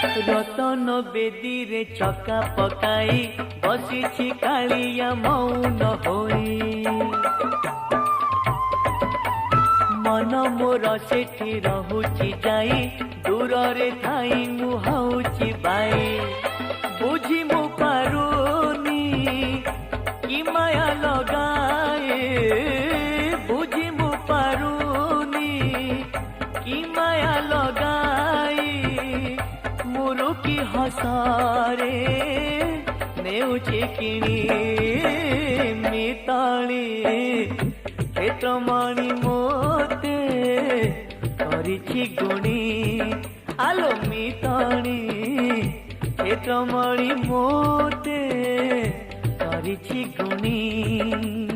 रतन बेदी रे चका पकाई बसी कालिया मौन होई मन मोर सेठी रहुची जाई दूर रे थाई मुहाउची बाई बुझी मु पारुनी कि माया लगाए बुझी मु पारुनी कि माया लगाई मुरु की हसारे नेउची किणी मिताली क्षेत्रमणि मोते करिछि गुणी आलो मिताली क्षेत्रमणि मोते करिछि गुणी।